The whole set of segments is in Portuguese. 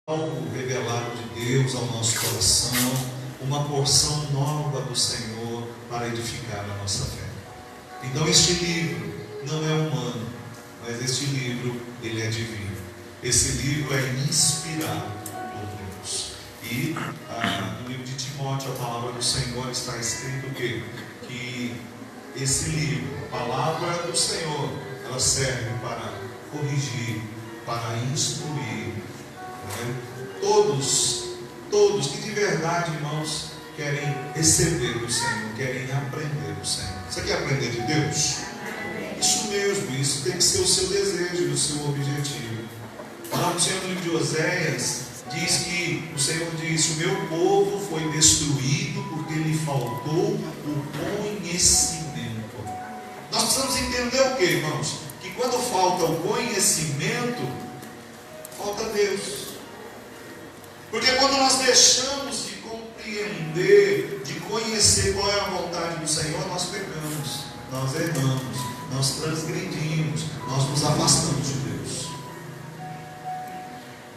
algo revelado de Deus ao nosso coração, uma porção nova do Senhor para edificar a nossa fé. Então este livro não é humano, mas este livro, ele é divino. Esse livro é inspirado por Deus. E no livro de Timóteo, a palavra do Senhor está escrito o quê? Que esse livro, a palavra do Senhor, ela serve para corrigir, para instruir, todos que de verdade, irmãos, querem receber do Senhor, querem aprender do Senhor. Você quer aprender de Deus? Isso mesmo, isso tem que ser o seu desejo, o seu objetivo. Lá no Senhor, no livro de Oséias, diz que o Senhor disse: o meu povo foi destruído porque lhe faltou o conhecimento. Nós precisamos entender o que, irmãos? Que quando falta o conhecimento, falta Deus. Porque quando nós deixamos de compreender, de conhecer qual é a vontade do Senhor, nós pecamos, nós erramos, nós transgredimos, nós nos afastamos de Deus.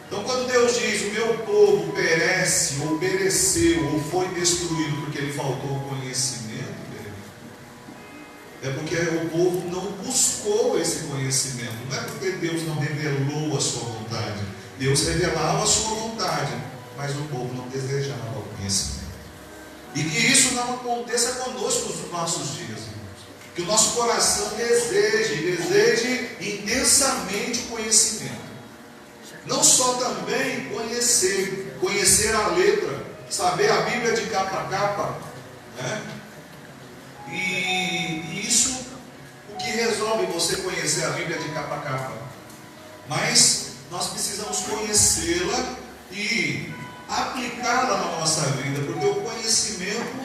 Então quando Deus diz: o meu povo perece, ou pereceu, ou foi destruído porque lhe faltou o conhecimento dele, é porque o povo não buscou esse conhecimento. Não é porque Deus não revelou a sua vontade. Deus revelava a sua vontade, mas o povo não desejava o conhecimento. E que isso não aconteça conosco nos nossos dias, irmãos. Que o nosso coração deseje intensamente o conhecimento. Não só também conhecer a letra, saber a Bíblia de capa a capa, né? E isso, o que resolve você conhecer a Bíblia de capa a capa? Mas nós precisamos conhecê-la e aplicá-la na nossa vida, porque o conhecimento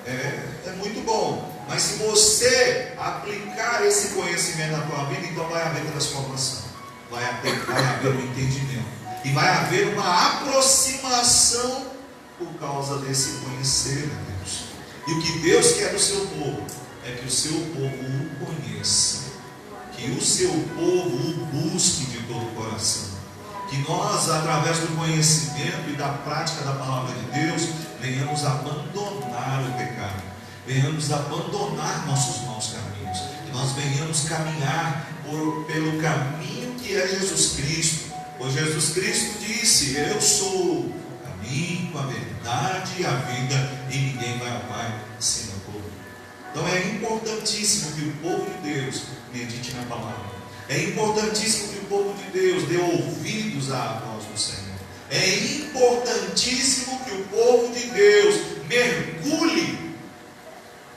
é muito bom, mas se você aplicar esse conhecimento na tua vida, então vai haver transformação, vai haver um entendimento, e vai haver uma aproximação por causa desse conhecer a Deus. E o que Deus quer do seu povo é que o seu povo o conheça, que o seu povo o busque de todo o coração. Que nós, através do conhecimento e da prática da palavra de Deus, venhamos abandonar o pecado, venhamos abandonar nossos maus caminhos, que nós venhamos caminhar pelo caminho que é Jesus Cristo. Pois Jesus Cristo disse: eu sou o caminho, a verdade e a vida, e ninguém vai ao Pai senão por mim. Então é importantíssimo que o povo de Deus medite na palavra. É importantíssimo que o povo de Deus dê ouvidos à voz do Senhor. É importantíssimo que o povo de Deus mergulhe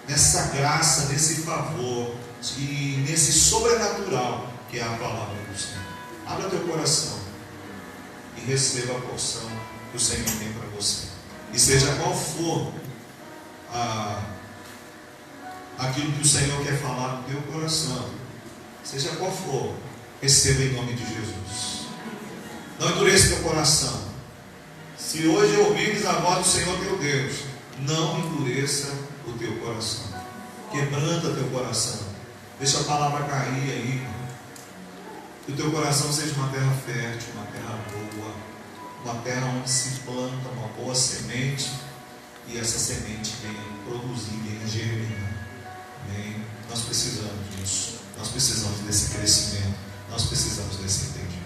nessa graça, nesse favor e nesse sobrenatural que é a palavra do Senhor. Abra teu coração e receba a porção que o Senhor tem para você. E seja qual for aquilo que o Senhor quer falar no teu coração, seja qual for, receba em nome de Jesus. Não endureça teu coração. Se hoje ouvires a voz do Senhor teu Deus, não endureça o teu coração. Quebranta teu coração. Deixa a palavra cair aí, irmão. Que o teu coração seja uma terra fértil, uma terra boa, uma terra onde se planta uma boa semente e essa semente venha produzir, venha germinar. Amém? Nós precisamos disso. Nós precisamos desse crescimento, nós precisamos desse entendimento.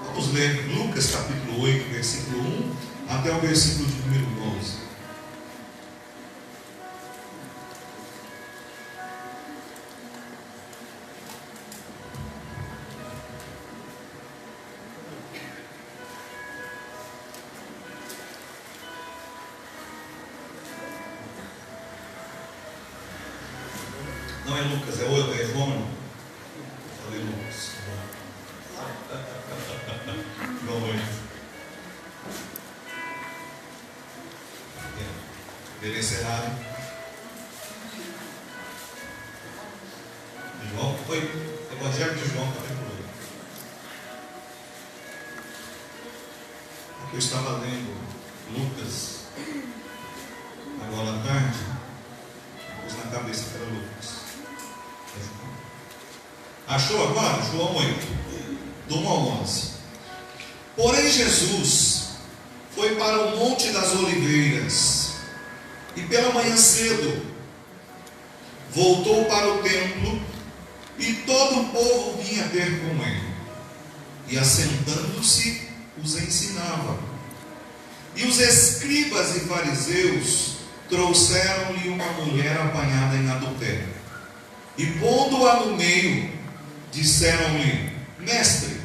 Vamos ler Lucas capítulo 8, versículo 1 até o versículo de número 11. Não é Lucas, é João. Benecerado. João, foi Evangelho de João, capítulo 8. Aqui eu estava lendo Lucas agora à tarde, pus na cabeça que era Lucas. Achou agora? João 8, do 1 ao 11. Porém Jesus, Monte das Oliveiras, e pela manhã cedo voltou para o templo, e todo o povo vinha ter com ele, e assentando-se os ensinava. E os escribas e fariseus trouxeram-lhe uma mulher apanhada em adultério, e pondo-a no meio, disseram-lhe: Mestre,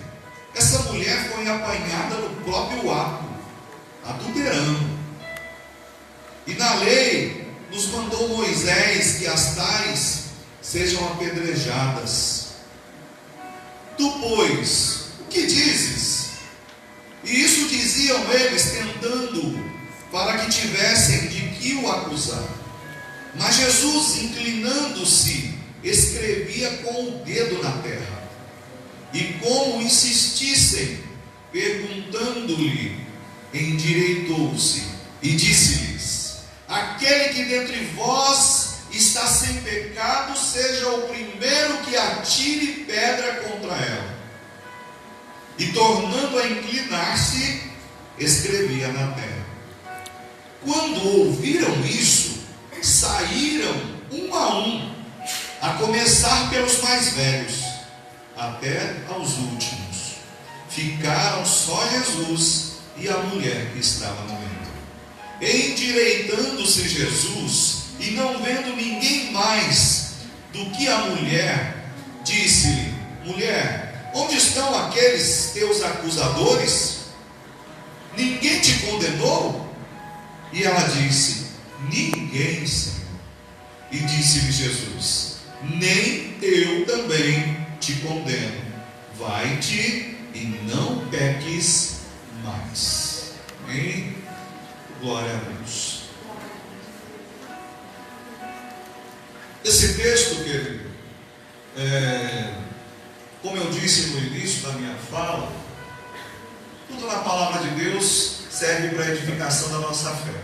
essa mulher foi apanhada no próprio ato, adulterando. E na lei nos mandou Moisés que as tais sejam apedrejadas. Tu, pois, o que dizes? E isso diziam eles, tentando, para que tivessem de que o acusar. Mas Jesus, inclinando-se, escrevia com o dedo na terra. E como insistissem, perguntando-lhe, endireitou-se e disse-lhes: Aquele que dentre vós está sem pecado, seja o primeiro que atire pedra contra ela. E tornando a inclinar-se, escrevia na terra. Quando ouviram isso, saíram um, a começar pelos mais velhos, até aos últimos. Ficaram só Jesus e a mulher que estava no meio. Endireitando-se Jesus, e não vendo ninguém mais do que a mulher, disse-lhe: Mulher, onde estão aqueles teus acusadores? Ninguém te condenou? E ela disse: Ninguém, Senhor. E disse-lhe Jesus: Nem eu também te condeno. Vai-te e não peques mais. Amém? Glória a Deus. Esse texto, querido, como eu disse no início da minha fala, tudo na palavra de Deus serve para a edificação da nossa fé.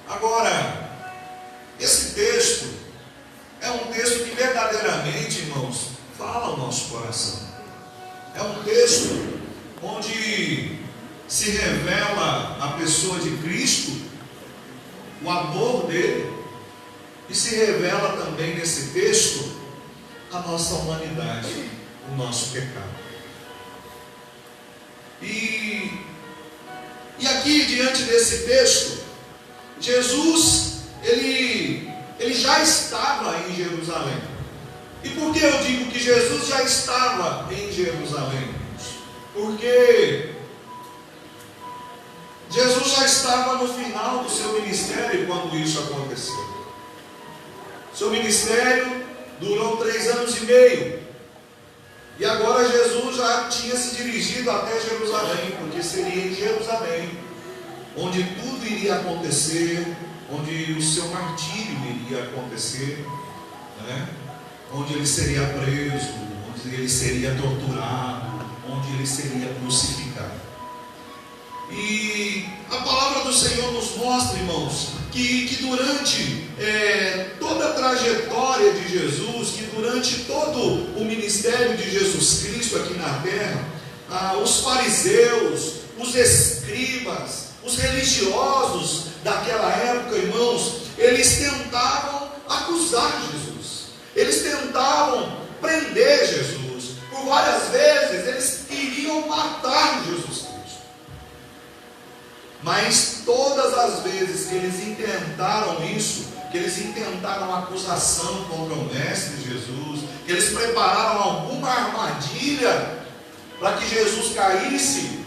Agora, esse texto é um texto que verdadeiramente, irmãos, fala ao nosso coração. É um texto onde se revela a pessoa de Cristo, o amor dele, e se revela também nesse texto a nossa humanidade, o nosso pecado. E aqui, diante desse texto, Jesus, ele já estava em Jerusalém. E por que eu digo que Jesus já estava em Jerusalém? Porque Jesus já estava no final do seu ministério quando isso aconteceu. Seu ministério durou 3 anos e meio. E agora Jesus já tinha se dirigido até Jerusalém, porque seria em Jerusalém onde tudo iria acontecer, onde o seu martírio iria acontecer, né? Onde ele seria preso, onde ele seria torturado, onde ele seria crucificado. E a palavra do Senhor nos mostra, irmãos, que durante toda a trajetória de Jesus, que durante todo o ministério de Jesus Cristo aqui na terra, os fariseus, os escribas, os religiosos daquela época, irmãos, eles tentavam acusar Jesus, eles tentavam prender Jesus, por várias vezes eles queriam matar Jesus Cristo. Mas todas as vezes que eles intentaram isso, que eles intentaram acusação contra o Mestre Jesus, que eles prepararam alguma armadilha para que Jesus caísse,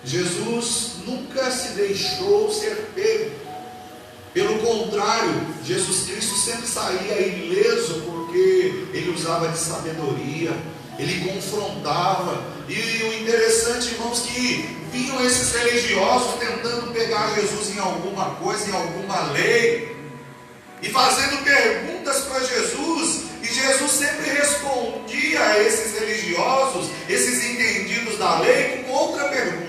Jesus nunca se deixou ser pego. Pelo contrário, Jesus Cristo sempre saía ileso, porque ele usava de sabedoria, ele confrontava. E o interessante, irmãos, que vinham esses religiosos tentando pegar Jesus em alguma coisa, em alguma lei, e fazendo perguntas para Jesus, e Jesus sempre respondia a esses religiosos, esses entendidos da lei, com outra pergunta.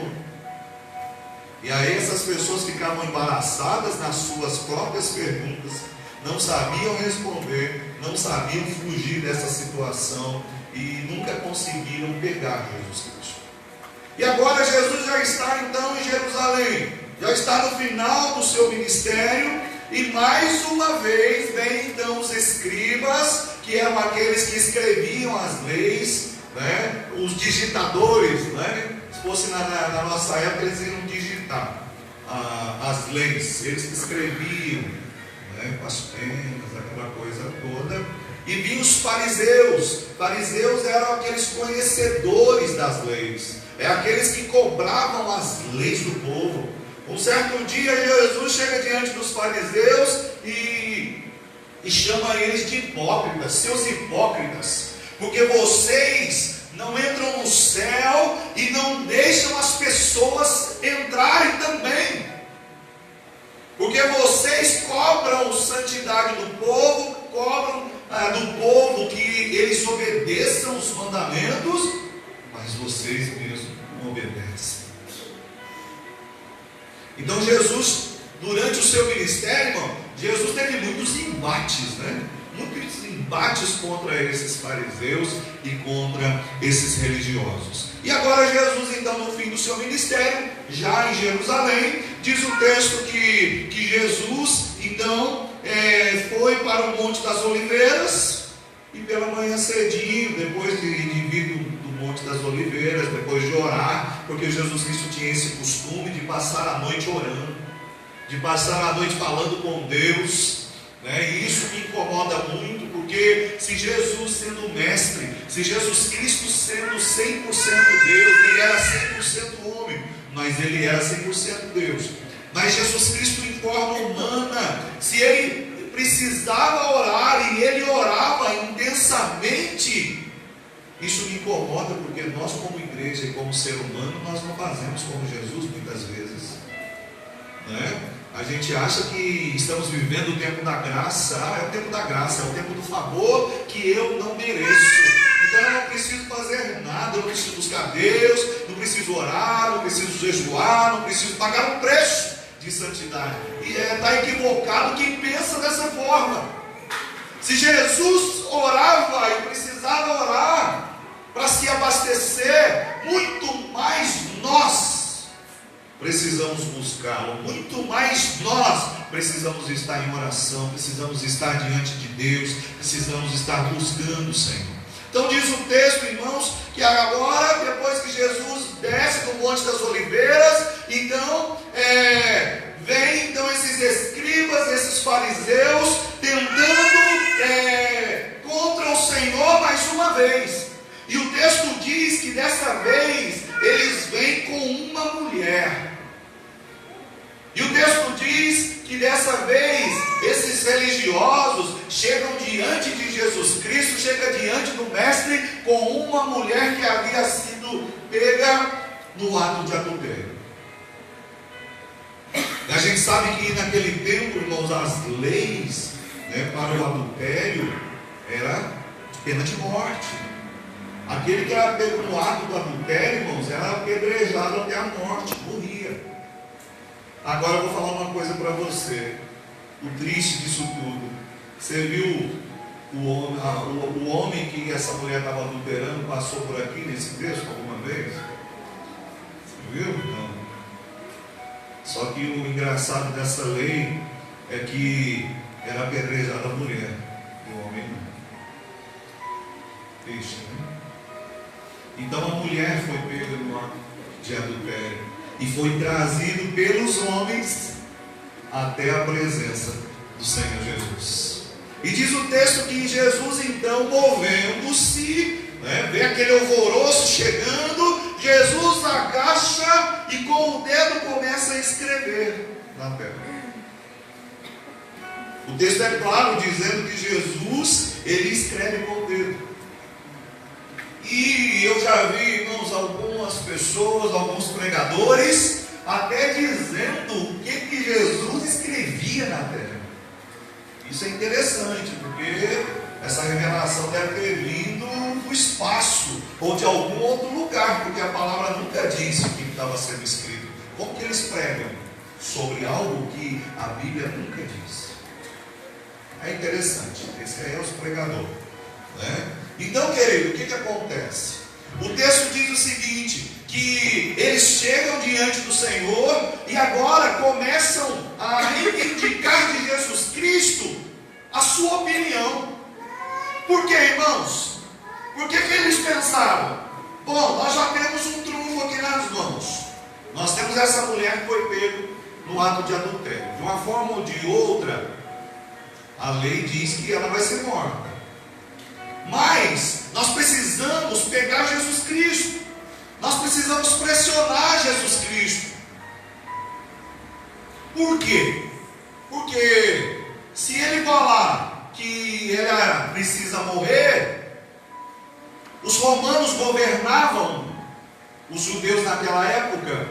E aí essas pessoas ficavam embaraçadas nas suas próprias perguntas, não sabiam responder, não sabiam fugir dessa situação, e nunca conseguiram pegar Jesus Cristo. E agora Jesus já está então em Jerusalém. Jerusalém, já está no final do seu ministério, e mais uma vez vem então os escribas, que eram aqueles que escreviam as leis, né? Os digitadores, né? Se fosse na nossa época, eles iam digitar as leis, eles que escreviam, né? Com as penas, aquela coisa toda. E vinham os fariseus. Fariseus eram aqueles conhecedores das leis, aqueles que cobravam as leis do povo. Um certo dia Jesus chega diante dos fariseus e chama eles de hipócritas, seus hipócritas, porque vocês não entram no céu e não deixam as pessoas entrarem também, porque vocês cobram santidade do povo, cobram do povo que eles obedeçam os mandamentos, mas vocês mesmos não obedecem. Então Jesus, durante o seu ministério, irmão, Jesus teve muitos embates, né? Muitos embates contra esses fariseus e contra esses religiosos. E agora Jesus, então, no fim do seu ministério, já em Jerusalém, diz o texto que Jesus, então, foi para o Monte das Oliveiras, e pela manhã cedinho, depois de vir do Monte das Oliveiras, depois de orar, porque Jesus Cristo tinha esse costume de passar a noite orando, de passar a noite falando com Deus, né? E isso me incomoda muito, porque se Jesus sendo mestre, se Jesus Cristo sendo 100% Deus, ele era 100% homem, mas ele era 100% Deus. Mas Jesus Cristo, em forma humana, se ele precisava orar e ele orava intensamente, isso me incomoda, porque nós como igreja e como ser humano, nós não fazemos como Jesus muitas vezes, né? A gente acha que estamos vivendo o tempo da graça. É o tempo da graça, é o tempo do favor que eu não mereço. Então eu não preciso fazer nada, eu não preciso buscar Deus, não preciso orar, não preciso jejuar, não preciso pagar um preço de santidade. E está equivocado quem pensa dessa forma. Se Jesus orava e precisava orar para se abastecer, muito mais nós precisamos buscá-lo, muito mais nós precisamos estar em oração, precisamos estar diante de Deus, precisamos estar buscando o Senhor. Então diz o texto, irmãos, que agora, depois que Jesus desce do Monte das Oliveiras, então vem então esses escribas, esses fariseus, tentando contra o Senhor mais uma vez. E o texto diz que dessa vez eles vêm com uma mulher. E o texto diz que dessa vez esses religiosos chegam diante de Jesus Cristo, chegam diante do Mestre com uma mulher que havia sido pega no ato de adultério. E a gente sabe que naquele tempo, irmãos, as leis, né, para o adultério era de pena de morte. Aquele que era pego no ato do adultério, irmãos, era apedrejado até a morte, morria. Agora eu vou falar uma coisa para você. O triste disso tudo. Você viu o homem que essa mulher estava adulterando passou por aqui nesse texto alguma vez? Você viu? Não. Só que o engraçado dessa lei é que era apedrejada a mulher e o homem não. Triste, né? Então a mulher foi pega no ato de adultério e foi trazido pelos homens até a presença do Senhor Jesus. E diz o texto que Jesus, então, movendo-se, né, vê aquele alvoroço chegando, Jesus agacha e com o dedo começa a escrever na terra. O texto é claro, dizendo que Jesus, ele escreve com o dedo. E eu já vi, irmãos, algumas pessoas, alguns pregadores, até dizendo o que Jesus escrevia na terra. Isso é interessante, porque essa revelação deve ter vindo do espaço, ou de algum outro lugar, porque a palavra nunca disse o que estava sendo escrito. Como que eles pregam sobre algo que a Bíblia nunca diz? É interessante, esse aí é os pregadores, né? Então, querido, o que acontece? O texto diz o seguinte, que eles chegam diante diante do Senhor e agora começam a reivindicar de Jesus Cristo a sua opinião. Por quê, irmãos? Por que eles pensavam? Bom, nós já temos um trunfo aqui nas mãos. Nós temos essa mulher que foi pega no ato de adultério. De uma forma ou de outra, a lei diz que ela vai ser morta. Mas nós precisamos pegar Jesus Cristo. Nós precisamos pressionar Jesus Cristo. Por quê? Porque se ele falar que ela precisa morrer, os romanos governavam os judeus naquela época,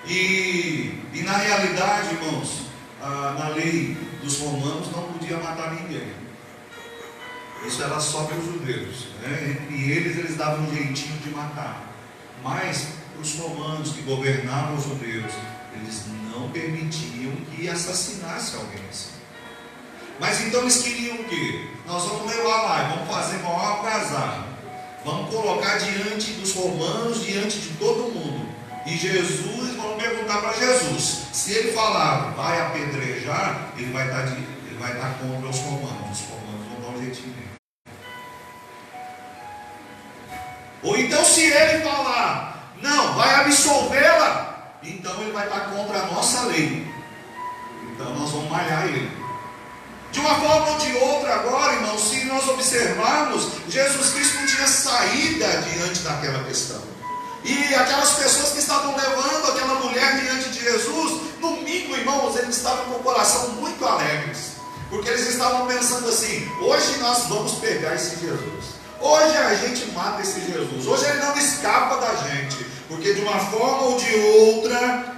e na realidade, irmãos, na lei dos romanos não podia matar ninguém. Isso era só para os judeus, né? Entre eles davam um jeitinho de matar. Mas os romanos que governavam os judeus, eles não permitiam que assassinasse alguém assim. Mas então eles queriam o quê? Nós vamos levar lá e vamos fazer maior algazarra. Vamos colocar diante dos romanos, diante de todo mundo. E Jesus, vamos perguntar para Jesus. Se ele falar, vai apedrejar, ele vai estar contra os romanos. Os romanos vão dar um jeitinho nele. Ou então se ele falar, não, vai absolvê-la, então ele vai estar contra a nossa lei. Então nós vamos malhar ele. De uma forma ou de outra agora, irmãos, se nós observarmos, Jesus Cristo não tinha saída diante daquela questão. E aquelas pessoas que estavam levando aquela mulher diante de Jesus, no mínimo, irmãos, eles estavam com o coração muito alegres. Porque eles estavam pensando assim, hoje nós vamos pegar esse Jesus. Hoje a gente mata esse Jesus. Hoje ele não escapa da gente. Porque de uma forma ou de outra,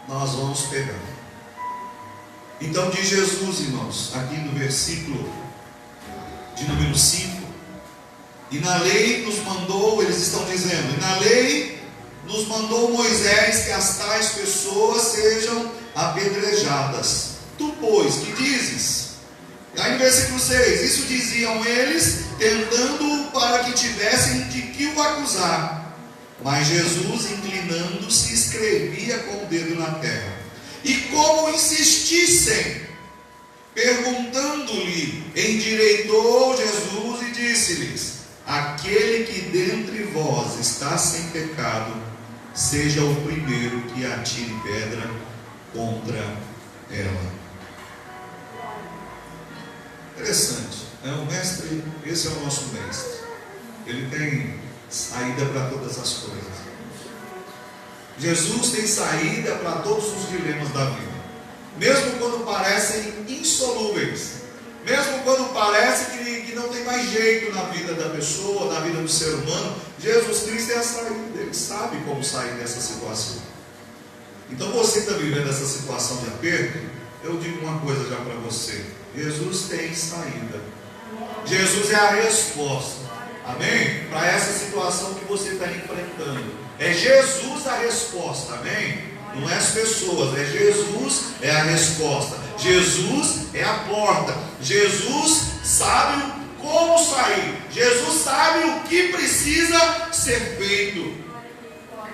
nós vamos pegar. Então diz Jesus, irmãos, aqui no versículo de número 5, e na lei nos mandou, eles estão dizendo, e na lei nos mandou Moisés que as tais pessoas sejam apedrejadas. Tu, pois, que dizes? Aí no versículo 6, isso diziam eles, tentando para que tivessem de que o acusar. Mas Jesus, inclinando-se, escrevia com o dedo na terra. E como insistissem, perguntando-lhe, endireitou Jesus e disse-lhes, aquele que dentre vós está sem pecado, seja o primeiro que atire pedra contra ela. Interessante, né? O mestre, esse é o nosso mestre. Ele tem saída para todas as coisas. Jesus tem saída para todos os dilemas da vida, mesmo quando parecem insolúveis, mesmo quando parece que não tem mais jeito na vida da pessoa, na vida do ser humano. Jesus Cristo é a saída, ele sabe como sair dessa situação. Então você que está vivendo essa situação de aperto, eu digo uma coisa já para você: Jesus tem saída, Jesus é a resposta, amém? Para essa situação que você está enfrentando. É Jesus a resposta, amém? Não é as pessoas, é Jesus, é a resposta. Jesus é a porta. Jesus sabe como sair. Jesus sabe o que precisa ser feito.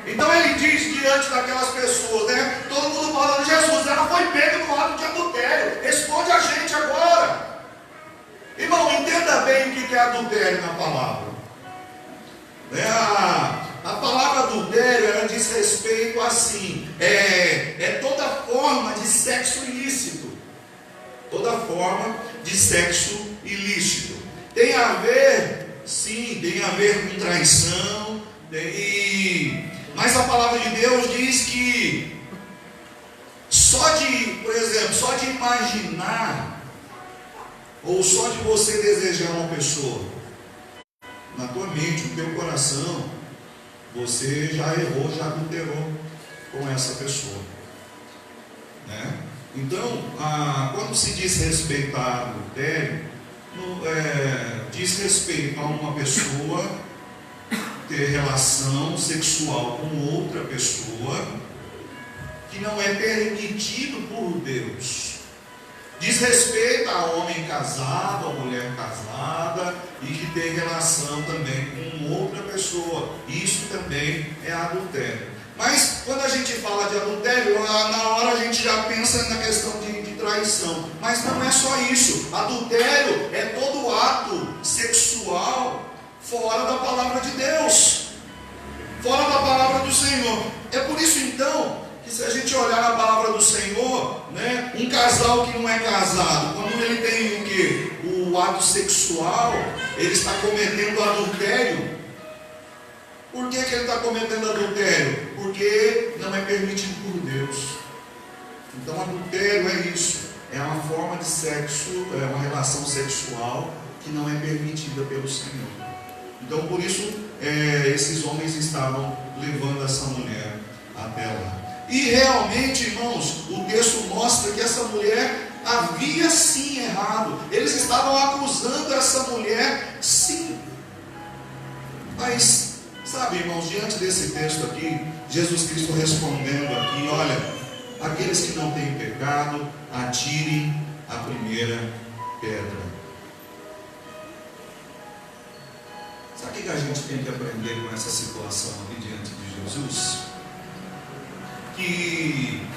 Então ele diz diante daquelas pessoas, né? Todo mundo falando, Jesus, ela foi pega no ato de adultério. Responde a gente agora. Irmão, entenda bem o que é adultério na palavra. A palavra adultério, ela diz respeito assim, é toda forma de sexo ilícito. Toda forma de sexo ilícito. Tem a ver, sim, tem a ver com traição, mas a palavra de Deus diz que por exemplo, só de imaginar, ou só de você desejar uma pessoa, na tua mente, no teu coração, você já errou, já adulterou com essa pessoa, né? Então, quando se diz respeito a adultério, diz respeito a uma pessoa ter relação sexual com outra pessoa que não é permitido por Deus. Diz respeito a homem casado, a mulher casada e que tem relação também com outra pessoa. Isso também é adultério. Mas quando a gente fala de adultério, na hora a gente já pensa na questão de traição. Mas não é só isso. Adultério é todo ato sexual fora da palavra de Deus, fora da palavra do Senhor. É por isso então que, se a gente olhar na palavra do Senhor, né, um casal que não é casado, quando ele tem o quê? O ato sexual, ele está cometendo adultério. Por que ele está cometendo adultério? Porque não é permitido por Deus. Então adultério é isso, é uma forma de sexo, é uma relação sexual que não é permitida pelo Senhor. Então por isso esses homens estavam levando essa mulher até lá. E realmente, irmãos, o texto mostra que essa mulher havia sim errado. Eles estavam acusando essa mulher, sim. Mas, sabe, irmãos, diante desse texto aqui, Jesus Cristo respondendo aqui: olha, aqueles que não têm pecado, atirem a primeira pedra. Sabe o que a gente tem que aprender com essa situação aqui diante de Jesus? Que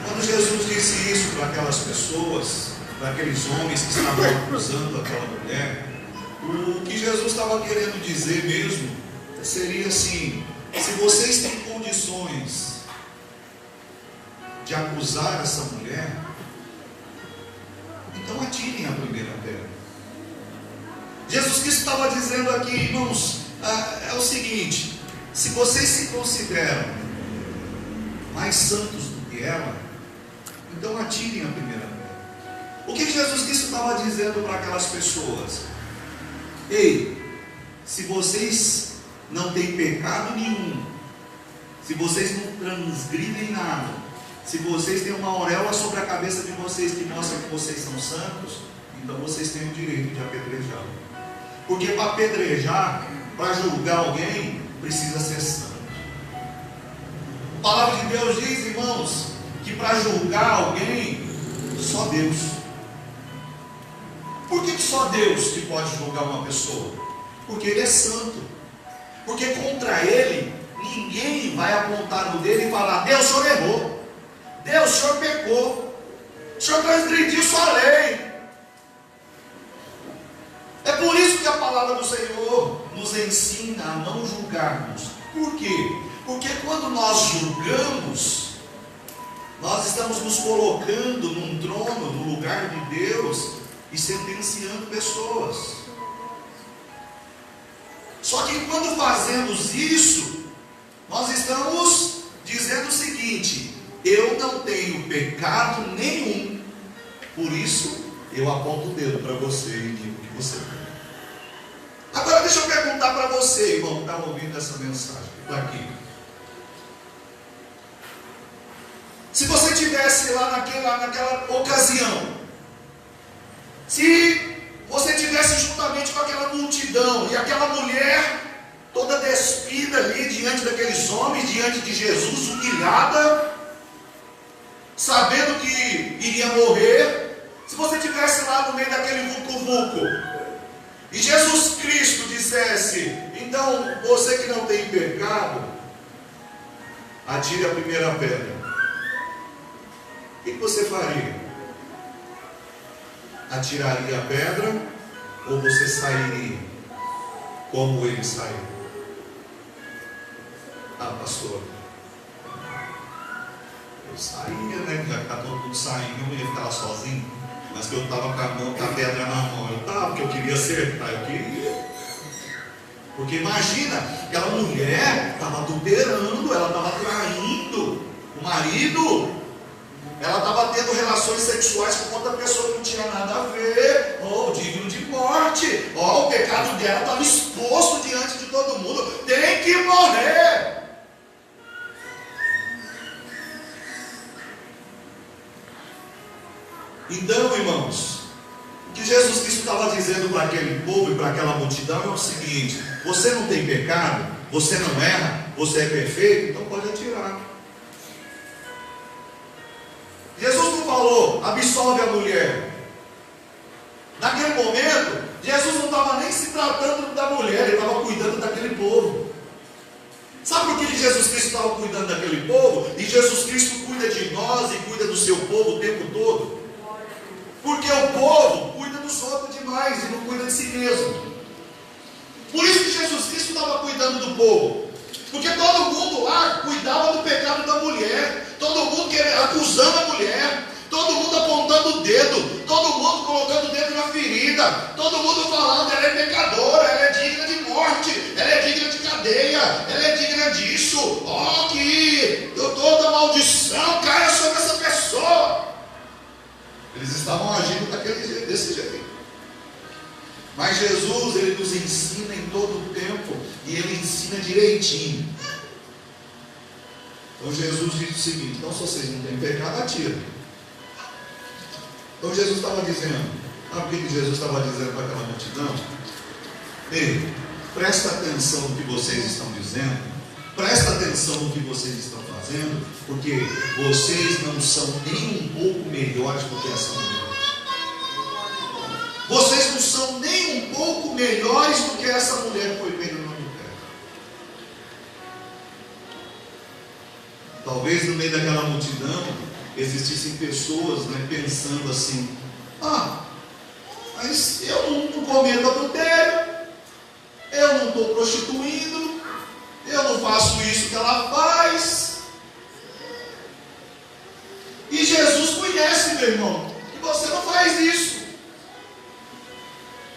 quando Jesus disse isso para aquelas pessoas, para aqueles homens que estavam acusando aquela mulher, o que Jesus estava querendo dizer mesmo seria assim: se vocês têm condições de acusar essa mulher, então atirem a primeira pedra. Jesus Cristo estava dizendo aqui, irmãos, é o seguinte: se vocês se consideram mais santos do que ela, então atirem a primeira pedra. O que Jesus Cristo estava dizendo para aquelas pessoas? Ei, se vocês não têm pecado nenhum, se vocês não transgridem nada, se vocês têm uma auréola sobre a cabeça de vocês que mostra que vocês são santos, então vocês têm o direito de apedrejá-lo. Porque para apedrejar, para julgar alguém, precisa ser santo. A palavra de Deus diz, irmãos, que para julgar alguém, só Deus. Por que só Deus que pode julgar uma pessoa? Porque Ele é santo. Porque contra Ele, ninguém vai apontar no dedo e falar: Deus, o Senhor errou, Deus, o Senhor pecou, o Senhor transgrediu sua lei. É por isso que a palavra do Senhor nos ensina a não julgarmos. Por quê? Porque quando nós julgamos, nós estamos nos colocando num trono, no lugar de Deus, e sentenciando pessoas. Só que quando fazemos isso, nós estamos dizendo o seguinte: eu não tenho pecado nenhum, por isso eu aponto o dedo para você e digo que você tem. Agora deixa eu perguntar para você, irmão, que está ouvindo essa mensagem, que está aqui. Se você estivesse lá naquela ocasião, se você estivesse juntamente com aquela multidão, e aquela mulher toda despida ali diante daqueles homens, diante de Jesus, humilhada, sabendo que iria morrer, se você estivesse lá no meio daquele vucu-vucu, e Jesus Cristo dissesse: então, você que não tem pecado, atire a primeira pedra, o que você faria? Atiraria a pedra, ou você sairia como ele saiu? Ah, pastor, eu saía, né? Já que está todo mundo saindo, eu não ia ficar lá sozinho. Mas que eu estava com a pedra na mão, eu estava, porque eu queria acertar, eu queria. Porque imagina, aquela mulher estava adulterando, ela estava traindo o marido, ela estava tendo relações sexuais com outra pessoa que não tinha nada a ver, digno de morte, o pecado dela estava exposto diante de todo mundo, tem que morrer. Então, irmãos, o que Jesus Cristo estava dizendo para aquele povo e para aquela multidão é o seguinte: você não tem pecado, você não erra, você é perfeito, então pode atirar. Jesus não falou: absolve a mulher. Naquele momento, Jesus não estava nem se tratando da mulher, ele estava cuidando daquele povo. Sabe por que Jesus Cristo estava cuidando daquele povo? que Jesus Cristo cuida de nós e cuida do seu povo o tempo todo? Porque o povo cuida dos outros demais e não cuida de si mesmo. Por isso que Jesus Cristo estava cuidando do povo. Porque todo mundo lá cuidava do pecado da mulher, todo mundo acusando a mulher, todo mundo apontando o dedo, todo mundo colocando o dedo na ferida, todo mundo falando: ela é pecadora, ela é digna de morte, ela é digna de cadeia, ela é digna disso, que toda maldição caia sobre essa pessoa. Eles estavam agindo desse jeito. Mas Jesus, Ele nos ensina em todo o tempo, e Ele ensina direitinho. Então Jesus diz o seguinte: então se vocês não têm pecado, atira. Então Jesus estava dizendo, sabe o que Jesus estava dizendo para aquela multidão? Ei, presta atenção no que vocês estão dizendo, presta atenção no que vocês estão fazendo, porque vocês não são nem um pouco melhores do que essa mulher. Vocês não são nem um pouco melhores do que essa mulher que foi pega no adultério. Talvez no meio daquela multidão existissem pessoas, pensando assim: mas eu não cometo adultério, eu não estou prostituindo, eu não faço isso que ela faz. E Jesus conhece, meu irmão, que você não faz isso.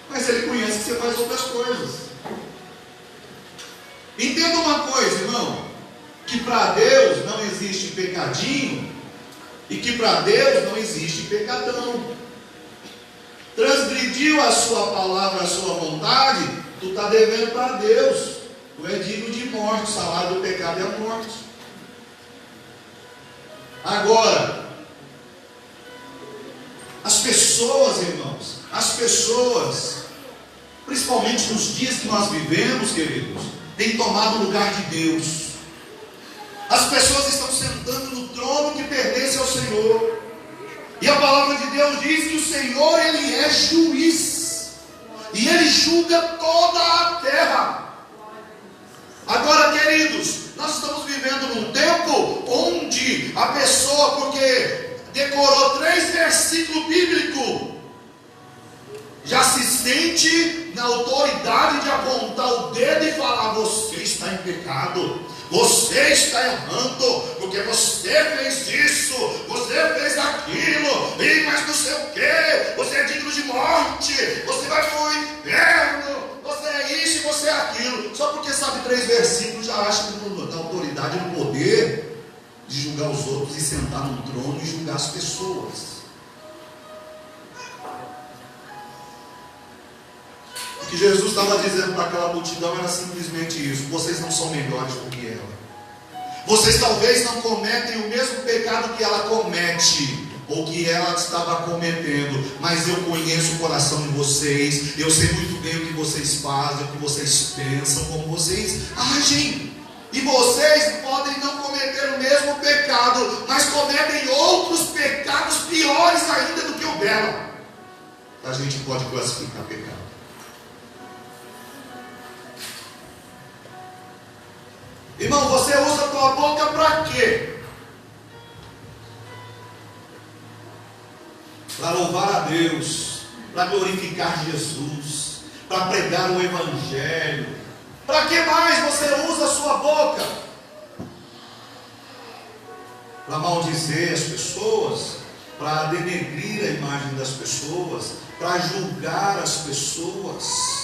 Mas Ele conhece que você faz outras coisas. Entenda uma coisa, irmão, que para Deus não existe pecadinho e que para Deus não existe pecadão. Transgrediu a sua palavra, a sua vontade, tu está devendo para Deus. Tu é digno de morte, o salário do pecado é a morte. Agora, as pessoas, irmãos, principalmente nos dias que nós vivemos, queridos, têm tomado o lugar de Deus. As pessoas estão sentando no trono que pertence ao Senhor. E a palavra de Deus diz que o Senhor, Ele é juiz. E Ele julga toda a terra. Agora, queridos, nós estamos vivendo num tempo onde a pessoa, porque decorou 3 versículos bíblicos, já se sente na autoridade de apontar o dedo e falar: você está em pecado, você está errando, porque você fez isso, você fez aquilo, e mas não sei o que, você é digno de morte, você vai para o inferno, você é isso e você é aquilo. Só porque sabe 3 versículos já acha que na autoridade, no poder de julgar os outros e sentar no trono e julgar as pessoas. O que Jesus estava dizendo para aquela multidão era simplesmente isso: vocês não são melhores do que ela. Vocês talvez não cometem o mesmo pecado que ela comete, ou que ela estava cometendo, mas eu conheço o coração de vocês, eu sei muito bem o que vocês fazem, o que vocês pensam, como vocês agem. E vocês podem não cometer o mesmo pecado, mas cometem outros pecados piores ainda do que o dela. A gente pode classificar pecado. Irmão, você usa a tua boca para quê? Para louvar a Deus, para glorificar Jesus, para pregar o Evangelho. Para que mais você usa a sua boca? Para maldizer as pessoas, para denegrir a imagem das pessoas, para julgar as pessoas.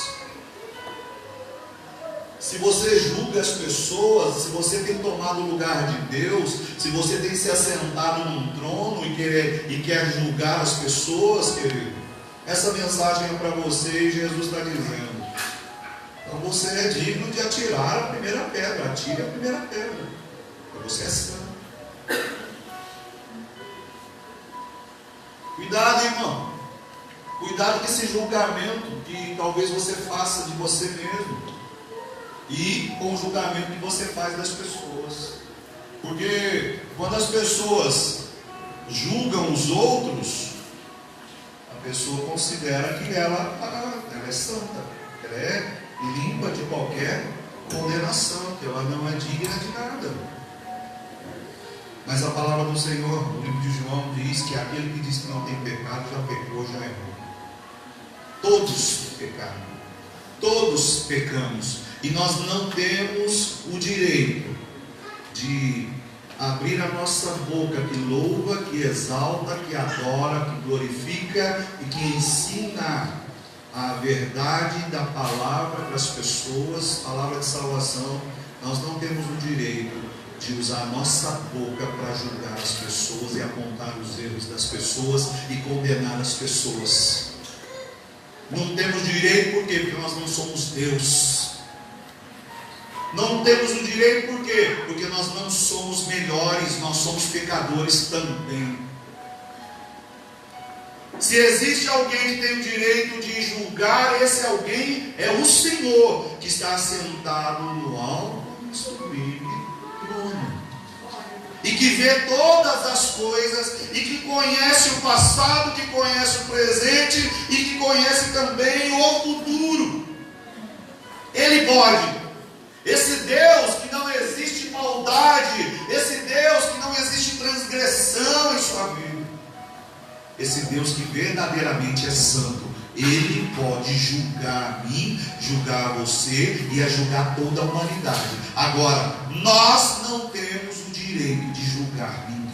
Se você julga as pessoas, se você tem tomado o lugar de Deus, se você tem se assentado num trono e quer julgar as pessoas, querido, essa mensagem é para você e Jesus está dizendo: então você é digno de atirar a primeira pedra, atire a primeira pedra, porque você é santo. Cuidado, irmão, cuidado com esse julgamento que talvez você faça de você mesmo e com o julgamento que você faz das pessoas. Porque quando as pessoas julgam os outros, a pessoa considera que ela é santa, ela é limpa de qualquer condenação, que ela não é digna de nada. Mas a palavra do Senhor, no livro de João, diz que aquele que diz que não tem pecado, já pecou, já errou. Todos pecaram. Todos pecamos. E nós não temos o direito de abrir a nossa boca que louva, que exalta, que adora, que glorifica e que ensina a verdade da palavra para as pessoas, palavra de salvação. Nós não temos o direito de usar a nossa boca para julgar as pessoas e apontar os erros das pessoas e condenar as pessoas. Não temos direito, por quê? Porque nós não somos Deus. Não temos o direito, por quê? Porque nós não somos melhores, nós somos pecadores também. Se existe alguém que tem o direito de julgar, esse alguém é o Senhor, que está sentado no alto e sublime trono, e que vê todas as coisas, e que conhece o passado, que conhece o presente, e que conhece também o futuro. Ele pode. Esse Deus que não existe maldade, esse Deus que não existe transgressão em sua vida, esse Deus que verdadeiramente é santo, Ele pode julgar a mim, julgar você e a julgar toda a humanidade. Agora, nós não temos o direito de julgar ninguém.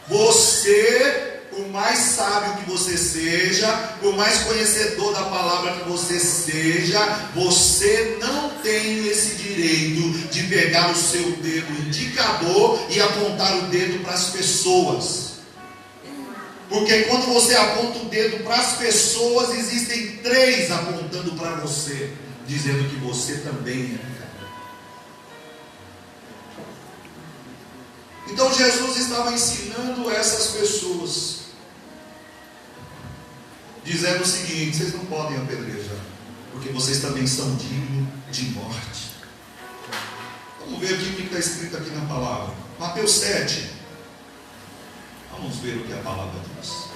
Você, por mais sábio que você seja, por mais conhecedor da palavra que você seja, você não tem esse direito de pegar o seu dedo indicador e apontar o dedo para as pessoas. Porque quando você aponta o dedo para as pessoas, existem 3 apontando para você, dizendo que você também é pecador. Então Jesus estava ensinando essas pessoas, dizendo o seguinte: vocês não podem apedrejar, porque vocês também são dignos de morte. Vamos ver aqui o que está escrito aqui na palavra. Mateus 7. Vamos ver o que a palavra diz.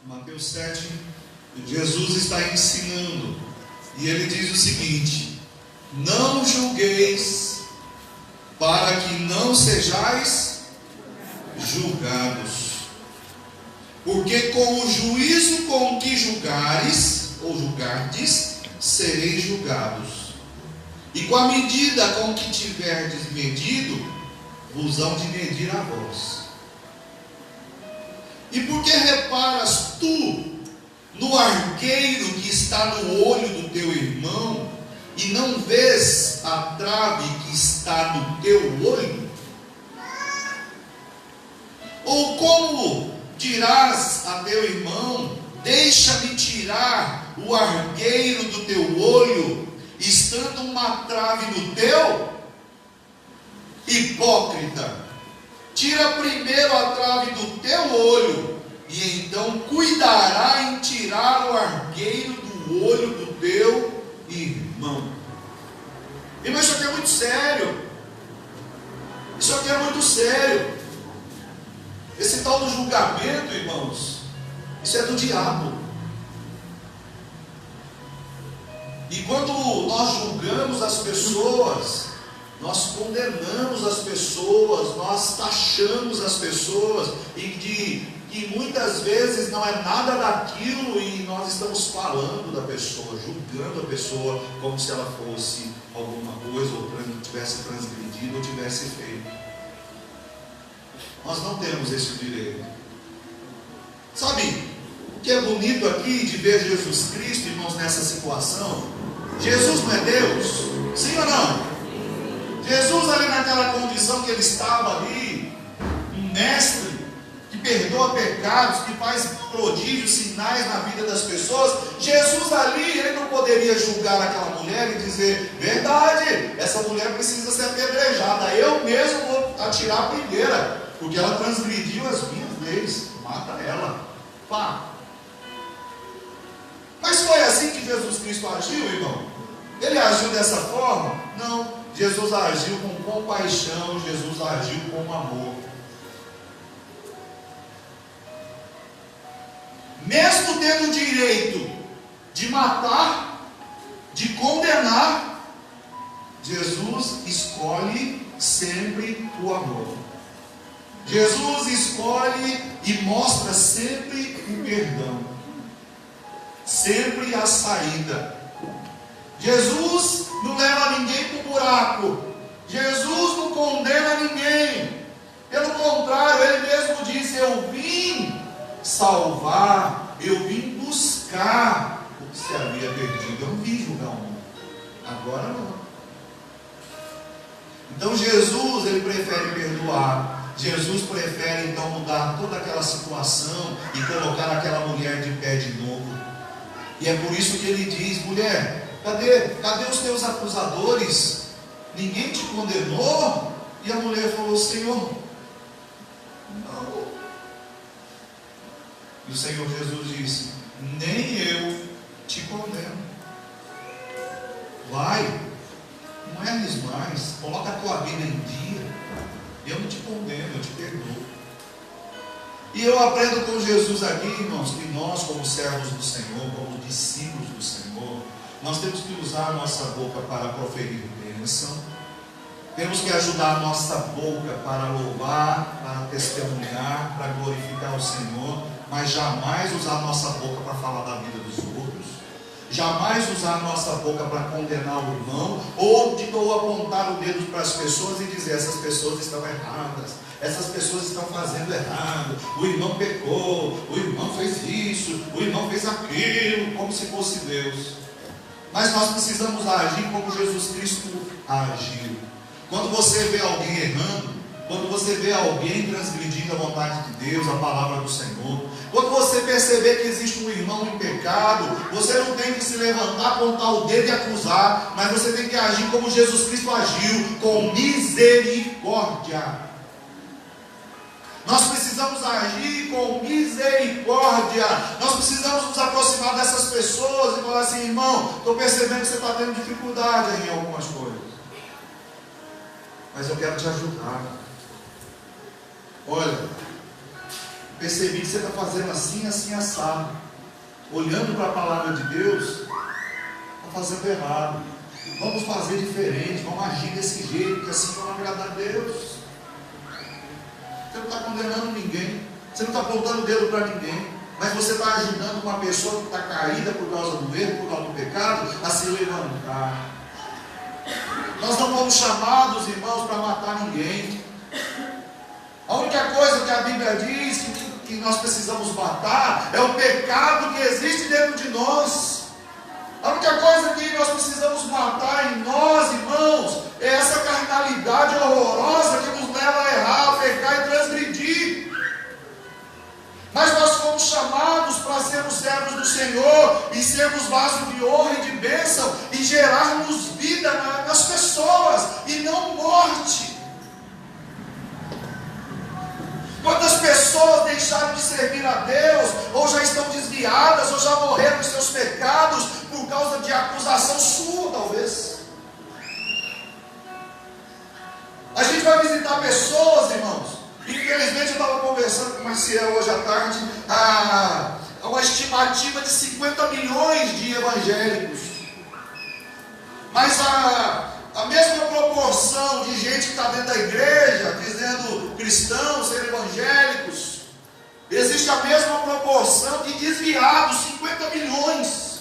Mateus 7, Jesus está ensinando, e ele diz o seguinte: não julgueis, para que não sejais julgados, porque com o juízo com que julgares, ou julgardes, sereis julgados, e com a medida com que tiverdes medido, vos hão de medir a vós. E por que reparas tu no argueiro que está no olho do teu irmão, e não vês a trave que está no teu olho? Ou como dirás a teu irmão: deixa-me tirar o argueiro do teu olho, estando uma trave no teu? Hipócrita, tira primeiro a trave do teu olho, e então cuidará em tirar o argueiro do olho do teu irmão. Irmão, isso aqui é muito sério. Isso aqui é muito sério. Esse tal do julgamento, irmãos, isso é do diabo. E quando nós julgamos as pessoas, nós condenamos as pessoas, nós taxamos as pessoas, e muitas vezes não é nada daquilo, e nós estamos falando da pessoa, julgando a pessoa como se ela fosse alguma coisa, ou tivesse transgredido, ou tivesse feito. Nós não temos esse direito. Sabe o que é bonito aqui de ver Jesus Cristo, irmãos, nessa situação? Jesus não é Deus? Sim ou não? Jesus ali naquela condição que ele estava ali, um mestre que perdoa pecados, que faz prodígios, sinais na vida das pessoas. Jesus ali, ele não poderia julgar aquela mulher e dizer: verdade, essa mulher precisa ser apedrejada, eu mesmo vou atirar a primeira, porque ela transgrediu as minhas leis, mata ela. Pá. Mas foi assim que Jesus Cristo agiu, irmão? Ele agiu dessa forma? Não. Jesus agiu com compaixão, Jesus agiu com amor. Mesmo tendo o direito de matar, de condenar, Jesus escolhe sempre o amor. Jesus escolhe e mostra sempre o perdão, sempre a saída. Jesus não leva ninguém para o buraco, Jesus não condena ninguém, pelo contrário, Ele mesmo diz: eu vim salvar, eu vim buscar o que se havia perdido, eu não vim julgar o mundo, agora não. Então Jesus, Ele prefere perdoar. Jesus prefere então mudar toda aquela situação e colocar aquela mulher de pé de novo. E é por isso que Ele diz: mulher, cadê os teus acusadores? Ninguém te condenou? E a mulher falou: Senhor, não. E o Senhor Jesus disse: nem eu te condeno. Vai, não erres mais, coloca a tua vida em dia. Eu não te condeno, eu te perdoo. E eu aprendo com Jesus aqui, irmãos, que nós, como servos do Senhor, como discípulos do Senhor, nós temos que usar a nossa boca para proferir bênção. Temos que ajudar a nossa boca para louvar, para testemunhar, para glorificar o Senhor, mas jamais usar a nossa boca para falar da vida dos outros. Jamais usar a nossa boca para condenar o irmão, ou apontar o dedo para as pessoas e dizer: essas pessoas estão erradas, essas pessoas estão fazendo errado, o irmão pecou, o irmão fez isso, o irmão fez aquilo, como se fosse Deus. Mas nós precisamos agir como Jesus Cristo agiu. Quando você vê alguém errando, quando você vê alguém transgredindo a vontade de Deus, a palavra do Senhor, quando você perceber que existe um irmão em pecado, você não tem que se levantar, apontar o dedo e acusar, mas você tem que agir como Jesus Cristo agiu, com misericórdia. Nós precisamos agir com misericórdia. Nós precisamos nos aproximar dessas pessoas e falar assim: irmão, estou percebendo que você está tendo dificuldade em algumas coisas, mas eu quero te ajudar. Olha, percebi que você está fazendo assim, assim, assado. Olhando para a palavra de Deus, está fazendo errado. Vamos fazer diferente, vamos agir desse jeito, que assim vamos agradar a Deus. Você não está condenando ninguém, você não está apontando o dedo para ninguém, mas você está ajudando uma pessoa que está caída por causa do erro, por causa do pecado, a se levantar. Nós não fomos chamados, irmãos, para matar ninguém. A única coisa que a Bíblia diz que nós precisamos matar é o pecado que existe dentro de nós. A única coisa que nós precisamos matar em nós, irmãos, é essa carnalidade horrorosa que nos leva a errar, a pecar e transgredir. Mas nós fomos chamados para sermos servos do Senhor e sermos vasos de honra e de bênção e gerarmos vida nas pessoas e não morte. Quantas pessoas deixaram de servir a Deus, ou já estão desviadas, ou já morreram em seus pecados, por causa de acusação sua, talvez. A gente vai visitar pessoas, irmãos. Infelizmente eu estava conversando com o Maciel hoje à tarde, uma estimativa de 50 milhões de evangélicos. Mas a mesma proporção de gente que está dentro da igreja, dizendo cristãos, ser evangélicos, existe a mesma proporção de desviados, 50 milhões.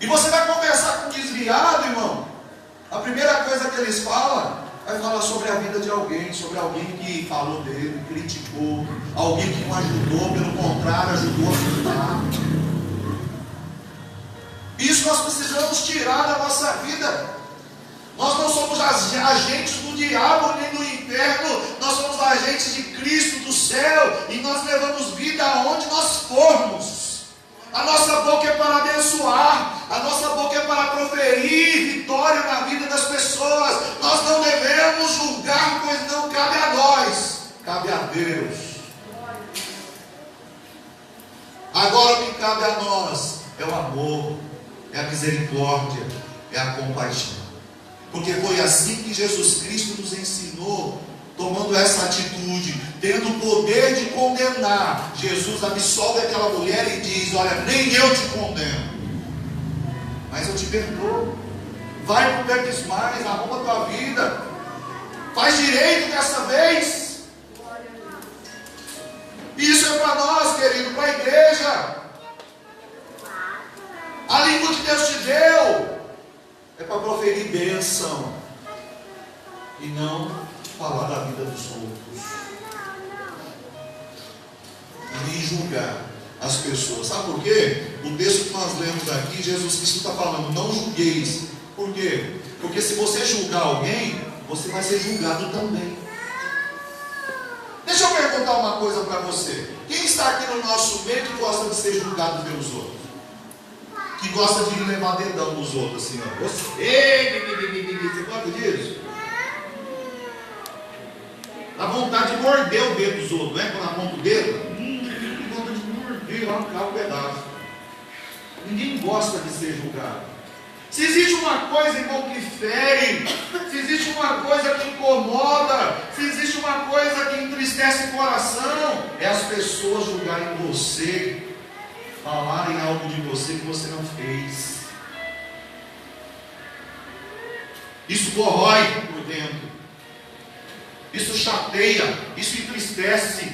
E você vai conversar com um desviado, irmão, a primeira coisa que eles falam, vai falar sobre a vida de alguém, sobre alguém que falou dele, criticou, alguém que não ajudou, pelo contrário, ajudou a ajudar. Isso nós precisamos tirar da nossa vida. Nós não somos agentes do diabo nem do inferno, nós somos agentes de Cristo, do céu, e nós levamos vida aonde nós formos. A nossa boca é para abençoar, a nossa boca é para proferir vitória na vida das pessoas. Nós não devemos julgar, pois não cabe a nós, cabe a Deus. Agora o que cabe a nós é o amor, é a misericórdia, é a compaixão. Porque foi assim que Jesus Cristo nos ensinou, tomando essa atitude, tendo o poder de condenar. Jesus absolve aquela mulher e diz: olha, nem eu te condeno, mas eu te perdoo. Vai não peques mais, arruma a tua vida, faz direito dessa vez. Isso é para nós, querido, para a igreja. A língua que Deus te deu é para proferir bênção e não falar da vida dos outros, e nem julgar as pessoas. Sabe por quê? O texto que nós lemos aqui, Jesus Cristo está falando: não julgueis. Por quê? Porque se você julgar alguém, você vai ser julgado também. Deixa eu perguntar uma coisa para você. Quem está aqui no nosso meio que gosta de ser julgado pelos outros? Que gosta de levar dedão nos outros, assim, ó. Você gosta disso? Dá vontade de morder o dedo dos outros, né? Quando aponta o dedo, tem vontade de morder, arrancar um pedaço. Ninguém gosta de ser julgado. Se existe uma coisa, irmão, que fere, se existe uma coisa que incomoda, se existe uma coisa que entristece o coração, é as pessoas julgarem você, falarem algo de você que você não fez. Isso corrói por dentro, isso chateia, isso entristece,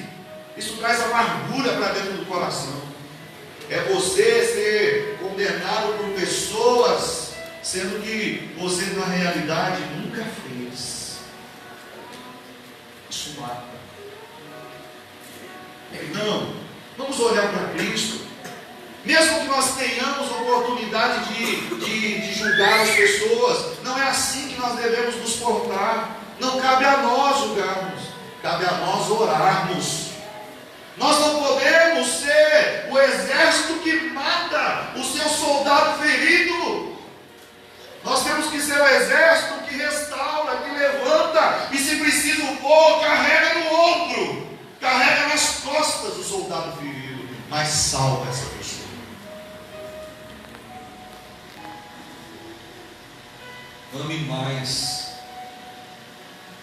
isso traz amargura para dentro do coração. É você ser condenado por pessoas, sendo que você na realidade nunca fez. Isso mata. Não, vamos olhar para Cristo. Mesmo que nós tenhamos oportunidade de julgar as pessoas, não é assim que nós devemos nos portar. Não cabe a nós julgarmos, cabe a nós orarmos. Nós não podemos ser o exército que mata o seu soldado ferido. Nós temos que ser o exército que restaura, que levanta, e se preciso for, carrega no ombro, carrega nas costas o soldado ferido, mas salva essa pessoa. Ame mais,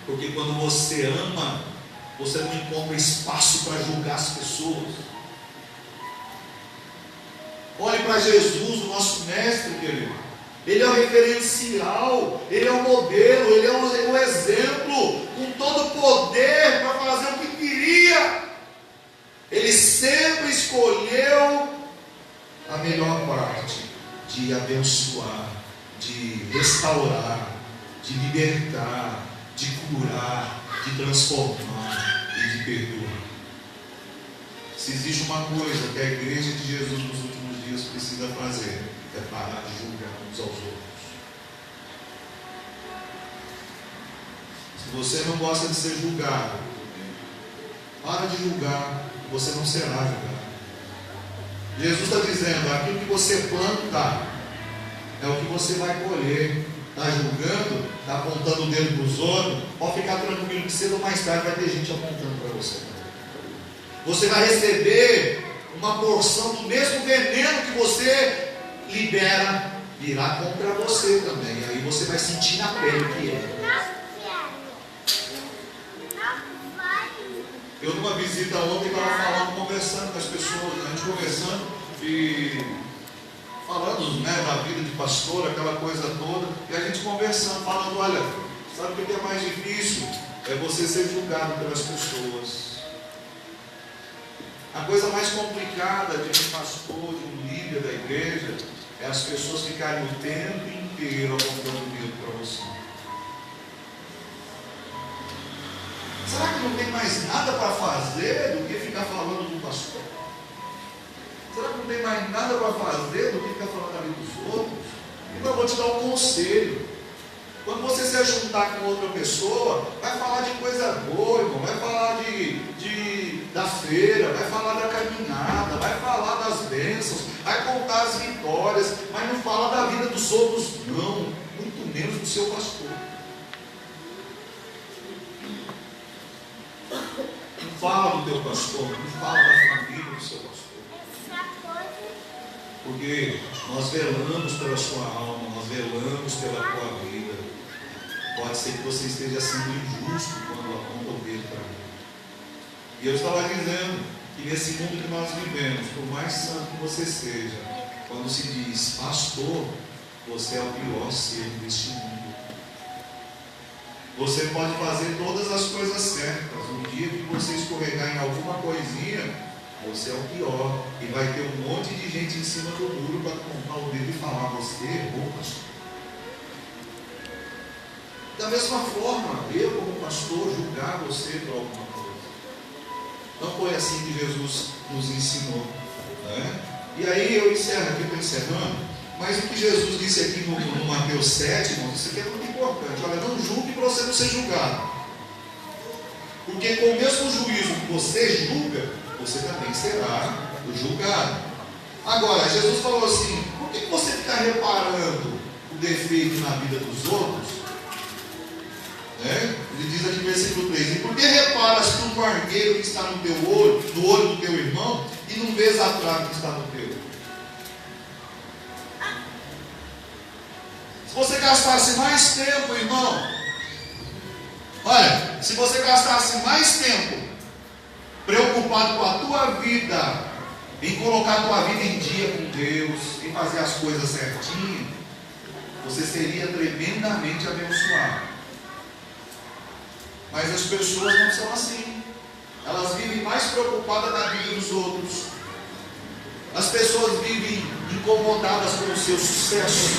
porque quando você ama, você não encontra espaço para julgar as pessoas. Olhe para Jesus, o nosso mestre, querido. Ele é o referencial, ele é o modelo, ele é o exemplo, com todo o poder para fazer o que queria. Ele sempre escolheu a melhor parte, de abençoar, de restaurar, de libertar, de curar, de transformar e de perdoar. Se existe uma coisa que a igreja de Jesus nos últimos dias precisa fazer, é parar de julgar uns aos outros. Se você não gosta de ser julgado, para de julgar, você não será julgado. Jesus está dizendo: aquilo que você planta é o que você vai colher. Está julgando, está apontando o dedo para os outros, pode ficar tranquilo que cedo ou mais tarde vai ter gente apontando para você. Você vai receber uma porção do mesmo veneno que você libera, virá contra você também. Aí você vai sentir na pele o que é. Eu numa visita ontem estava falando, conversando com as pessoas, a gente conversando e falando, né, da vida de pastor, aquela coisa toda, e a gente conversando, falando: olha, sabe o que é mais difícil? É você ser julgado pelas pessoas. A coisa mais complicada de um pastor, de um líder da igreja, é as pessoas ficarem o tempo inteiro apontando o dedo para você. Será que não tem mais nada para fazer do que ficar falando do pastor? Será que não tem mais nada para fazer do que ficar falando ali dos outros? Então eu vou te dar um conselho. Quando você se juntar com outra pessoa, vai falar de coisa boa, irmão. Vai falar da feira, vai falar da caminhada, vai falar das bênçãos, vai contar as vitórias, mas não fala da vida dos outros, não, muito menos do seu pastor. Não fala do teu pastor, não fala da família do seu pastor. Porque nós velamos pela sua alma, nós velamos Deus pela tua vida. Pode ser que você esteja sendo injusto quando aponta o dedo para mim. E eu estava dizendo que nesse mundo que nós vivemos, por mais santo que você seja, quando se diz pastor, você é o pior ser deste mundo. Você pode fazer todas as coisas certas. Um dia que você escorregar em alguma coisinha, você é o pior. E vai ter um monte de gente em cima do muro para apontar o dedo e falar: você errou, pastor. Da mesma forma, eu como pastor julgar você por alguma coisa. Não foi assim que Jesus nos ensinou, né? E aí eu encerro aqui, estou encerrando. Mas o que Jesus disse aqui no Mateus 7, irmãos, isso aqui é muito importante. Olha, não julgue para você não ser julgado. Porque com o mesmo juízo que você julga, você também será julgado. Agora, Jesus falou assim: por que você fica reparando o defeito na vida dos outros? Né? Ele diz aqui no versículo 3: e por que reparas tu no argueiro que está no teu olho, no olho do teu irmão, e não vês a trave que está no teu? Se você gastasse mais tempo, irmão, olha, se você gastasse mais tempo preocupado com a tua vida, em colocar a tua vida em dia com Deus, em fazer as coisas certinho, você seria tremendamente abençoado. Mas as pessoas não são assim. Elas vivem mais preocupadas na vida dos outros. As pessoas vivem incomodadas com o seu sucesso.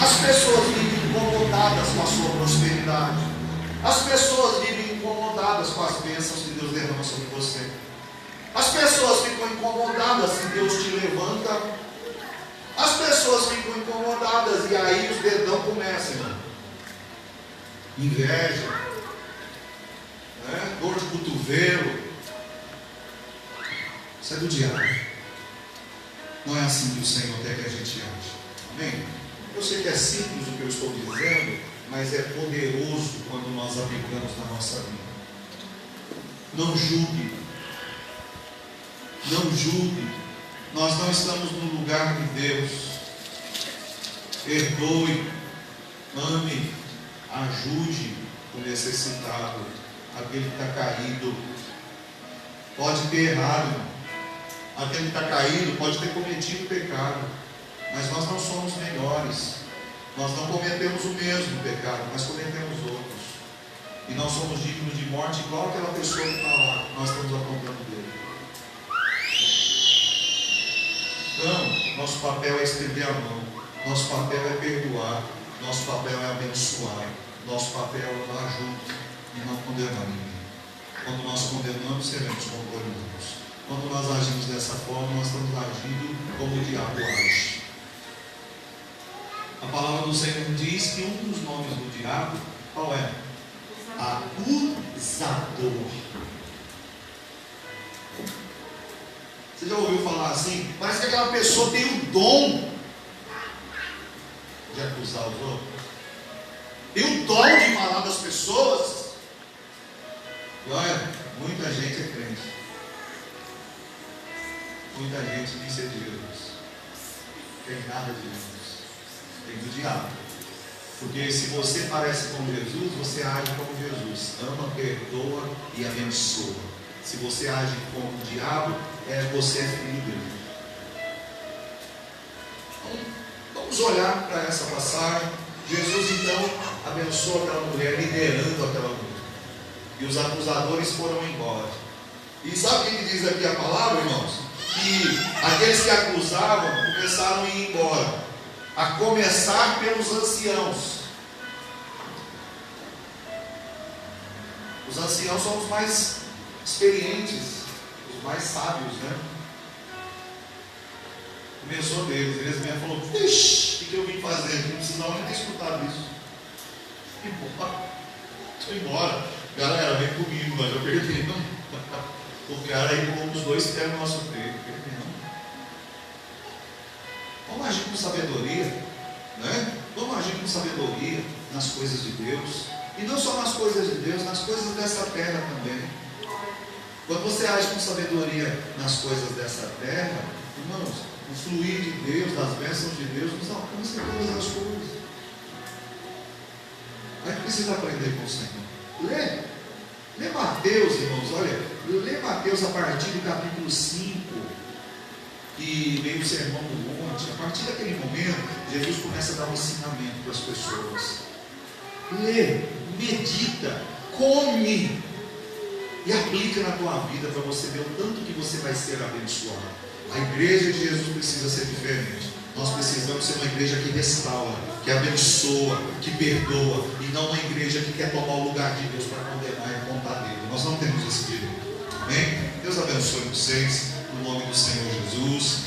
As pessoas vivem incomodadas com a sua prosperidade. As pessoas vivem incomodadas com as bênçãos que Deus derrama sobre você. As pessoas ficam incomodadas se Deus te levanta. As pessoas ficam incomodadas e aí os dedão começam, irmão. Inveja, né? Dor de cotovelo. Isso é do diabo. Não é assim que o Senhor quer que a gente age. Amém? Eu sei que é simples o que eu estou dizendo, mas é poderoso quando nós aplicamos na nossa vida. Não julgue. Não julgue. Nós não estamos no lugar de Deus. Perdoe, ame, ajude o necessitado, aquele que está caído. Pode ter errado, aquele que está caído pode ter cometido pecado, mas nós não somos melhores. Nós não cometemos o mesmo pecado, mas cometemos outros. E nós somos dignos de morte igual aquela pessoa que está lá. Nós estamos apontando dele. Então, nosso papel é estender a mão. Nosso papel é perdoar. Nosso papel é abençoar. Nosso papel é dar junto e não condenar ninguém. Quando nós condenamos, seremos condenados. Quando nós agimos dessa forma, nós estamos agindo como o diabo age. A palavra do Senhor diz que um dos nomes do diabo, qual é? Acusador. Você já ouviu falar assim? Parece que aquela pessoa tem o dom de acusar os outros. Tem o dom de falar das pessoas. E olha, muita gente é crente. Muita gente diz ser de Jesus. Não tem nada de Jesus. Tem do diabo. Porque se você parece com Jesus, você age como Jesus. Ama, perdoa e abençoa. Se você age como o diabo, você é filho dele. Então, vamos olhar para essa passagem. Jesus então abençoa aquela mulher, liderando aquela mulher. E os acusadores foram embora. E sabe o que diz aqui a palavra, irmãos? Que aqueles que acusavam começaram a ir embora. A começar pelos anciãos. Os anciãos são os mais experientes, os mais sábios, né? Começou deles, eles mesmo falaram: vixe, o que eu vim fazer aqui? Não precisava nem ter escutado isso. E bora, estou embora. Galera, vem comigo, nós já perdemos. O cara aí colocou os dois pés no nosso peito. Vamos agir com sabedoria, né? Vamos agir com sabedoria nas coisas de Deus. E não só nas coisas de Deus, nas coisas dessa terra também. Quando você age com sabedoria nas coisas dessa terra, irmãos, o fluir de Deus, das bênçãos de Deus, nos alcança em todas as coisas. precisa aprender com o Senhor. Lê Mateus, irmãos, olha, lê Mateus a partir do capítulo 5, que veio o sermão do monte. A partir daquele momento, Jesus começa a dar um ensinamento para as pessoas. Lê, medita, come e aplica na tua vida para você ver o tanto que você vai ser abençoado. A igreja de Jesus precisa ser diferente. Nós precisamos ser uma igreja que restaura, que abençoa, que perdoa, e não uma igreja que quer tomar o lugar de Deus para condenar e apontar dele. Nós não temos esse direito. Amém? Deus abençoe vocês, no nome do Senhor Jesus.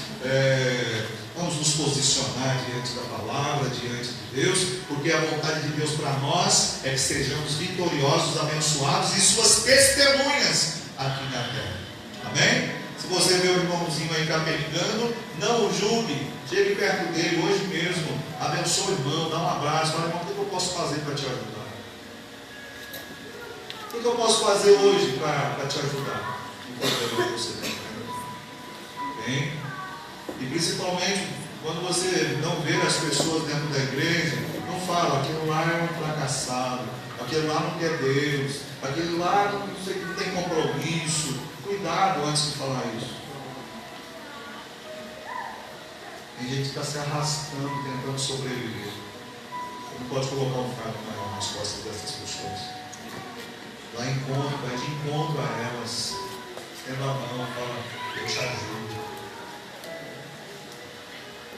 Vamos nos posicionar diante da palavra, diante de Deus, porque a vontade de Deus para nós é que sejamos vitoriosos, abençoados e suas testemunhas aqui na terra. Amém? Se você vê o irmãozinho aí capengando, não o julgue, chegue perto dele hoje mesmo, abençoe o irmão, dá um abraço, fala, irmão, o que eu posso fazer para te ajudar? O que eu posso fazer hoje para te ajudar? Enquanto você está bem? E principalmente, quando você não vê as pessoas dentro da igreja, não fala, aquele lá é um fracassado, aquele lá não quer Deus, aquele lá não tem compromisso. Cuidado antes de falar isso. Tem gente que está se arrastando, tentando sobreviver. Você não pode colocar um fardo maior nas costas dessas pessoas. Vai de encontro a elas. Tendo a mão, fala, eu te ajudo.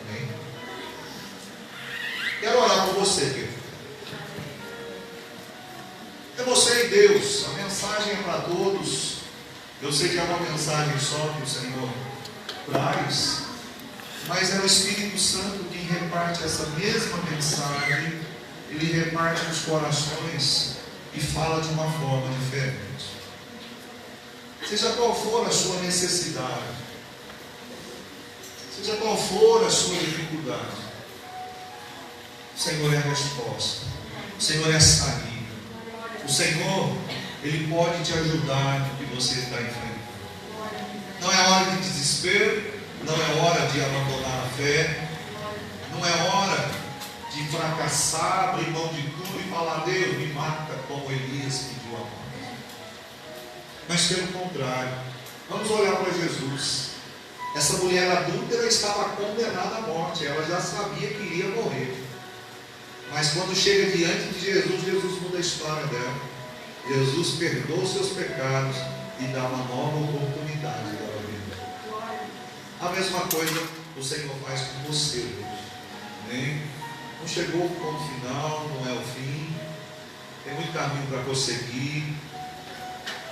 Amém? Quero orar por você, querido. É você e Deus. A mensagem é para todos. Eu sei que é uma mensagem só que o Senhor traz, mas é o Espírito Santo quem reparte essa mesma mensagem. Ele reparte nos corações e fala de uma forma diferente. Seja qual for a sua necessidade, seja qual for a sua dificuldade, o Senhor é a resposta, o Senhor é a saída, o Senhor, Ele pode te ajudar no que você está enfrentando. Não é hora de desespero, não é hora de abandonar a fé, não é hora de fracassar, abrir mão de tudo e falar, Deus, me mata, como Elias pediu a morte. Mas pelo contrário, vamos olhar para Jesus. Essa mulher adúltera estava condenada à morte, ela já sabia que iria morrer. Mas quando chega diante de Jesus, Jesus muda a história dela. Jesus perdoa os seus pecados e dá uma nova oportunidade dela vida. A mesma coisa o Senhor faz com você hoje. Amém? Não chegou o ponto final, não é o fim. Tem muito caminho para prosseguir.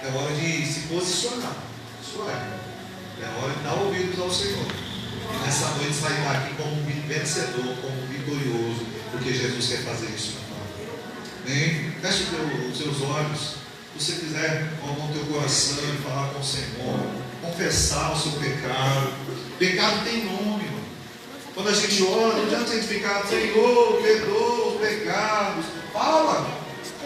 É hora de se posicionar. Isso é hora de dar ouvidos ao Senhor. E nessa noite sair daqui como um vencedor, como um vitorioso, porque Jesus quer fazer isso na tua vida. Amém? Feche os seus olhos. Se você quiser, com o teu coração e falar com o Senhor, confessar o seu pecado. Pecado tem nome, irmão. Quando a gente ora, não adianta a gente ficar, Senhor, perdoa os pecados. Fala,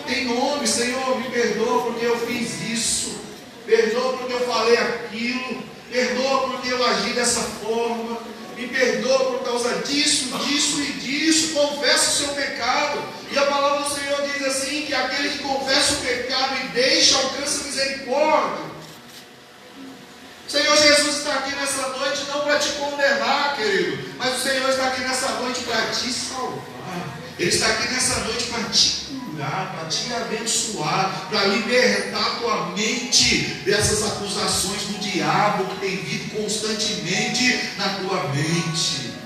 tem nome, Senhor, me perdoa porque eu fiz isso. Perdoa porque eu falei aquilo. Perdoa porque eu agi dessa forma. Me perdoa por causa disso, disso e disso. Confessa o seu pecado. E a palavra do Senhor diz assim, que aquele que confessa o pecado e deixa, alcança misericórdia. O Senhor Jesus está aqui nessa noite não para te condenar, querido, mas o Senhor está aqui nessa noite para te salvar. Ele está aqui nessa noite para te curar, para te abençoar, para libertar tua mente dessas acusações do diabo que tem vindo constantemente na tua mente.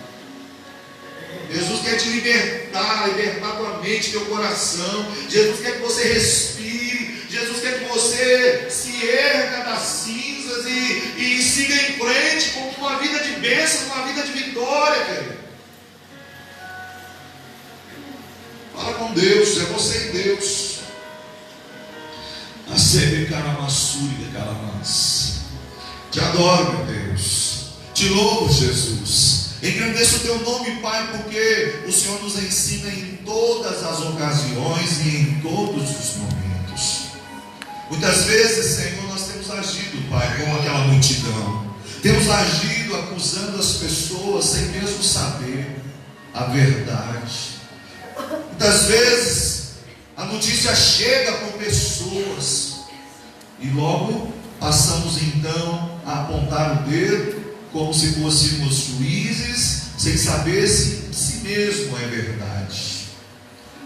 Jesus quer te libertar tua mente, teu coração. Jesus quer que você respire. Jesus quer que você se erga das cinzas e siga em frente com uma vida de bênção, uma vida de vitória, querido. Fala com Deus, é você e Deus. Te adoro, meu Deus. Te louvo, Jesus. Engrandeça o teu nome, Pai, porque o Senhor nos ensina em todas as ocasiões e em todos os momentos. Muitas vezes, Senhor, nós temos agido, Pai, como aquela multidão. Temos agido acusando as pessoas sem mesmo saber a verdade. Muitas vezes a notícia chega por pessoas, e logo passamos então a apontar o dedo, como se fôssemos juízes, sem saber se mesmo é verdade.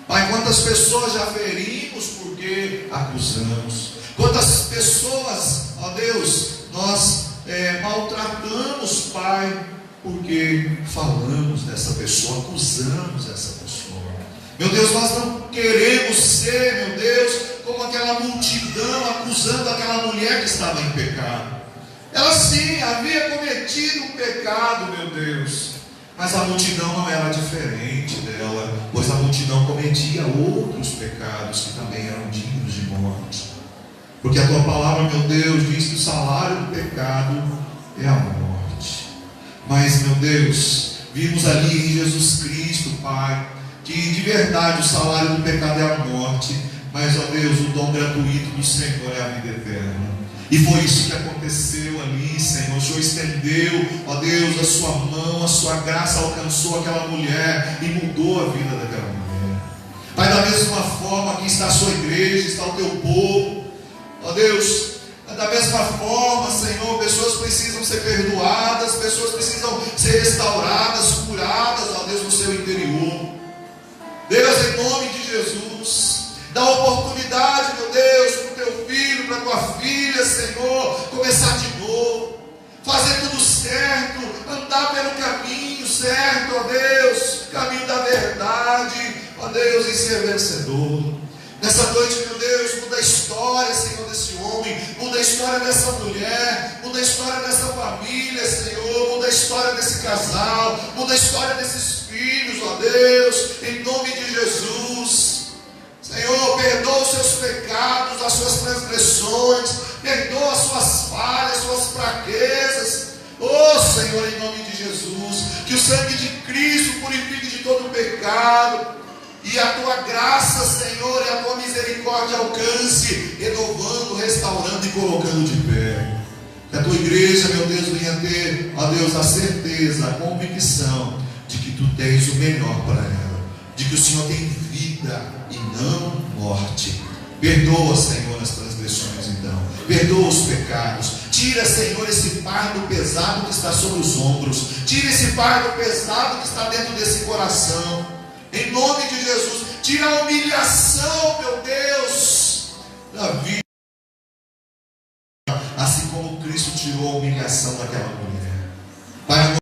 Pai, quantas pessoas já ferimos porque acusamos? Quantas pessoas, ó Deus, nós maltratamos, Pai, porque falamos dessa pessoa, acusamos essa pessoa. Meu Deus, nós não queremos ser, meu Deus, como aquela multidão acusando aquela mulher que estava em pecado. Ela sim havia cometido um pecado, meu Deus, mas a multidão não era diferente dela, pois a multidão cometia outros pecados que também eram dignos de morte. Porque a tua palavra, meu Deus, diz que o salário do pecado é a morte. Mas, meu Deus, vimos ali em Jesus Cristo, Pai, que de verdade o salário do pecado é a morte, mas, ó Deus, o dom gratuito do Senhor é a vida eterna. E foi isso que aconteceu ali, Senhor. O Senhor estendeu, ó Deus, a sua mão, a sua graça alcançou aquela mulher e mudou a vida daquela mulher. Pai, da mesma forma, aqui está a sua igreja, está o teu povo, ó Deus, da mesma forma, Senhor, pessoas precisam ser perdoadas, pessoas precisam ser restauradas, curadas, ó Deus, no seu interior. Deus, em nome de Jesus, dá oportunidade, meu Deus, para o teu filho, para a tua filha, Senhor, começar de novo, fazer tudo certo, andar pelo caminho certo, ó Deus, caminho da verdade, ó Deus, e ser vencedor. Nessa noite, meu Deus, muda a história, Senhor, desse homem, muda a história dessa mulher, muda a história dessa família, Senhor, muda a história desse casal, muda a história desses filhos, ó Deus, em nome de Jesus. Senhor, perdoa os seus pecados, as suas transgressões, perdoa as suas falhas, as suas fraquezas. Oh Senhor, em nome de Jesus, que o sangue de Cristo purifique de todo o pecado, e a tua graça, Senhor, e a tua misericórdia alcance, renovando, restaurando e colocando de pé. Que a tua igreja, meu Deus, venha ter, ó Deus, a certeza, a convicção de que tu tens o melhor para ela, de que o Senhor tem vida e não morte. Perdoa, Senhor, as transgressões, então. Perdoa os pecados. Tira, Senhor, esse fardo pesado que está sobre os ombros. Tira esse fardo pesado que está dentro desse coração. Em nome de Jesus, tira a humilhação, meu Deus, da vida. Assim como Cristo tirou a humilhação daquela mulher. Pai,